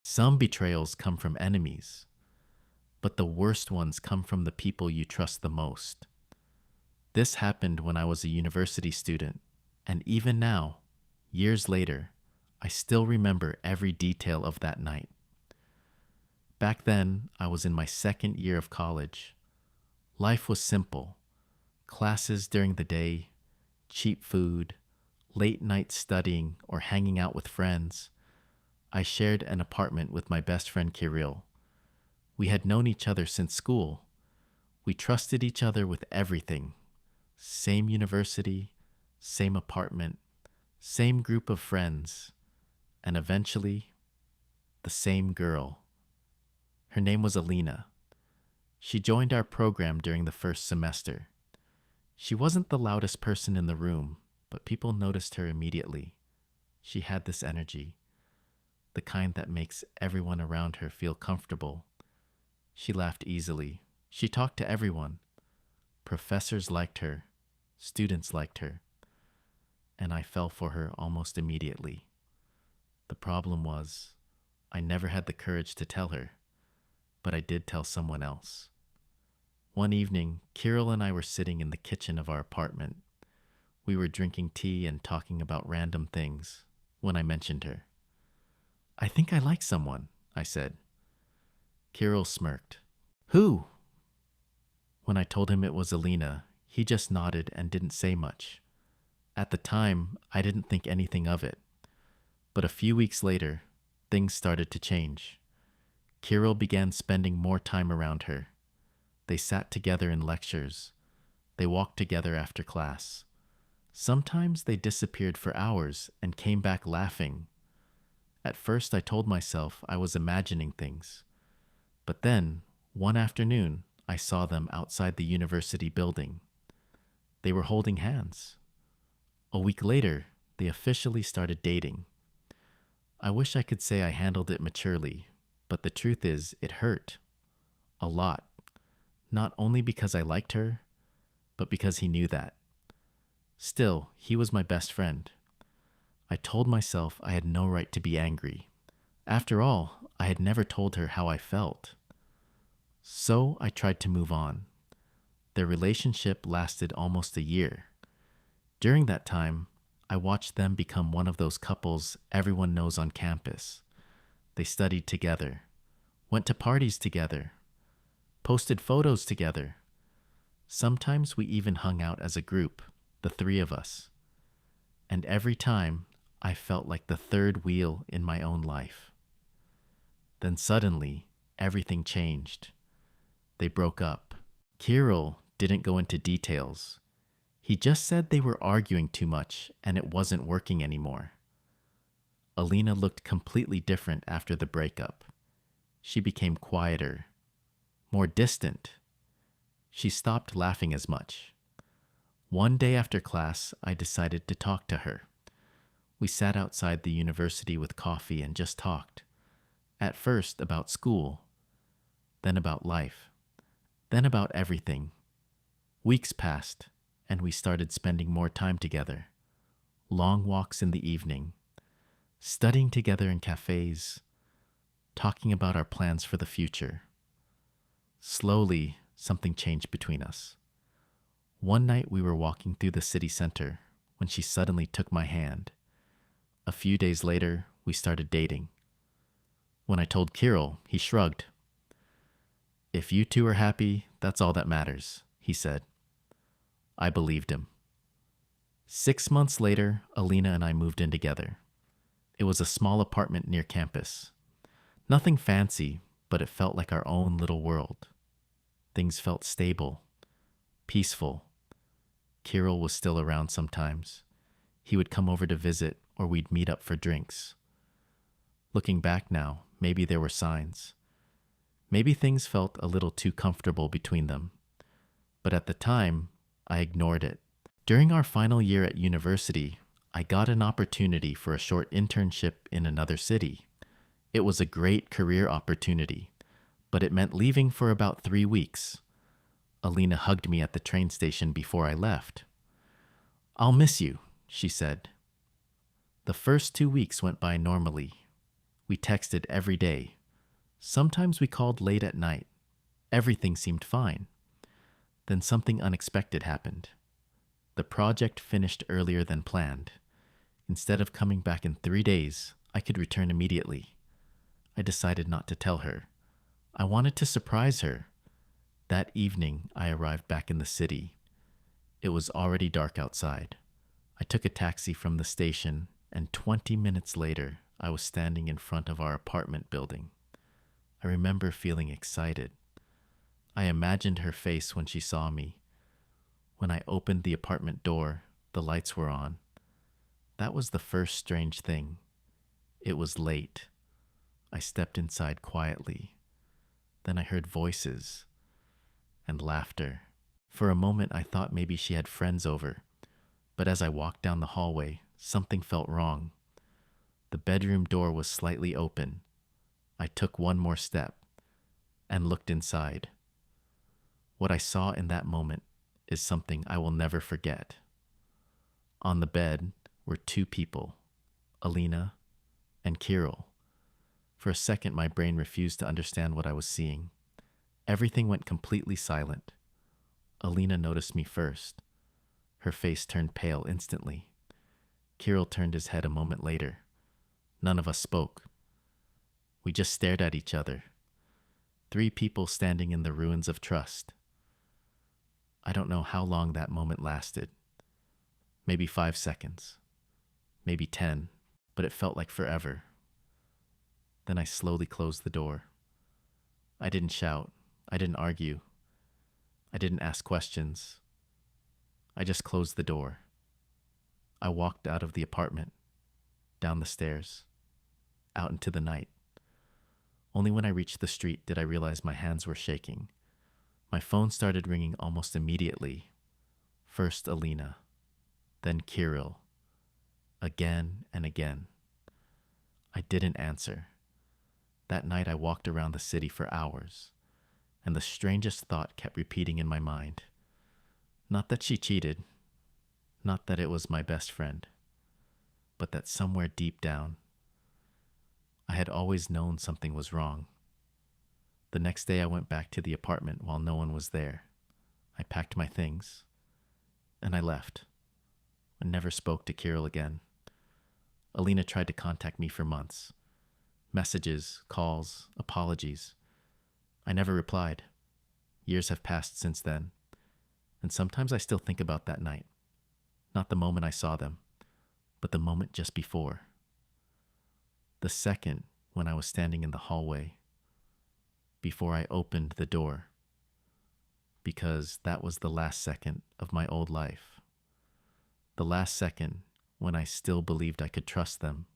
Some betrayals come from enemies, but the worst ones come from the people you trust the most. This happened when I was a university student, and even now, years later, I still remember every detail of that night. Back then, I was in my second year of college. Life was simple: classes during the day, cheap food, late night studying or hanging out with friends. I shared an apartment with my best friend Kirill. We had known each other since school. We trusted each other with everything. Same university, same apartment, same group of friends, and eventually, the same girl. Her name was Alina. She joined our program during the first semester. She wasn't the loudest person in the room, but people noticed her immediately. She had this energy, the kind that makes everyone around her feel comfortable. She laughed easily. She talked to everyone. Professors liked her. Students liked her. And I fell for her almost immediately. The problem was, I never had the courage to tell her, but I did tell someone else. One evening, Kirill and I were sitting in the kitchen of our apartment. We were drinking tea and talking about random things when I mentioned her. "I think I like someone," I said. Kirill smirked. "Who?" When I told him it was Alina, he just nodded and didn't say much. At the time, I didn't think anything of it. But a few weeks later, things started to change. Kirill began spending more time around her. They sat together in lectures. They walked together after class. Sometimes they disappeared for hours and came back laughing. At first, I told myself I was imagining things. But then, one afternoon, I saw them outside the university building. They were holding hands. A week later, they officially started dating. I wish I could say I handled it maturely, but the truth is, it hurt. A lot. Not only because I liked her, but because he knew that. Still, he was my best friend. I told myself I had no right to be angry. After all, I had never told her how I felt. So I tried to move on. Their relationship lasted almost a year. During that time, I watched them become one of those couples everyone knows on campus. They studied together, went to parties together, posted photos together. Sometimes we even hung out as a group, the three of us. And every time, I felt like the third wheel in my own life. Then suddenly, everything changed. They broke up. Kirill didn't go into details. He just said they were arguing too much and it wasn't working anymore. Alina looked completely different after the breakup. She became quieter, more distant. She stopped laughing as much. One day after class, I decided to talk to her. We sat outside the university with coffee and just talked. At first about school, then about life, then about everything. Weeks passed, and we started spending more time together. Long walks in the evening, studying together in cafes, talking about our plans for the future. Slowly, something changed between us. One night we were walking through the city center when she suddenly took my hand. A few days later, we started dating. When I told Kirill, he shrugged. "If you two are happy, that's all that matters," he said. I believed him. 6 months later, Alina and I moved in together. It was a small apartment near campus. Nothing fancy, but it felt like our own little world. Things felt stable, peaceful. Kirill was still around sometimes. He would come over to visit, or we'd meet up for drinks. Looking back now, maybe there were signs. Maybe things felt a little too comfortable between them. But at the time, I ignored it. During our final year at university, I got an opportunity for a short internship in another city. It was a great career opportunity, but it meant leaving for about 3 weeks. Alina hugged me at the train station before I left. "I'll miss you," she said. The first 2 weeks went by normally. We texted every day. Sometimes we called late at night. Everything seemed fine. Then something unexpected happened. The project finished earlier than planned. Instead of coming back in 3 days, I could return immediately. I decided not to tell her. I wanted to surprise her. That evening, I arrived back in the city. It was already dark outside. I took a taxi from the station, and 20 minutes later, I was standing in front of our apartment building. I remember feeling excited. I imagined her face when she saw me. When I opened the apartment door, the lights were on. That was the first strange thing. It was late. I stepped inside quietly. Then I heard voices and laughter. For a moment, I thought maybe she had friends over. But as I walked down the hallway, something felt wrong. The bedroom door was slightly open. I took one more step and looked inside. What I saw in that moment is something I will never forget. On the bed were two people, Alina and Kirill. For a second, my brain refused to understand what I was seeing. Everything went completely silent. Alina noticed me first. Her face turned pale instantly. Kirill turned his head a moment later. None of us spoke. We just stared at each other. Three people standing in the ruins of trust. I don't know how long that moment lasted. Maybe 5 seconds. Maybe 10, but it felt like forever. Then I slowly closed the door. I didn't shout. I didn't argue. I didn't ask questions. I just closed the door. I walked out of the apartment, down the stairs, out into the night. Only when I reached the street did I realize my hands were shaking. My phone started ringing almost immediately. First Alina, then Kirill, again and again. I didn't answer. That night I walked around the city for hours, and the strangest thought kept repeating in my mind. Not that she cheated, not that it was my best friend, but that somewhere deep down, I had always known something was wrong. The next day I went back to the apartment while no one was there. I packed my things, and I left. I never spoke to Kirill again. Alina tried to contact me for months. Messages, calls, apologies. I never replied. Years have passed since then, and sometimes I still think about that night. Not the moment I saw them, but the moment just before. The second when I was standing in the hallway, before I opened the door, because that was the last second of my old life. The last second when I still believed I could trust them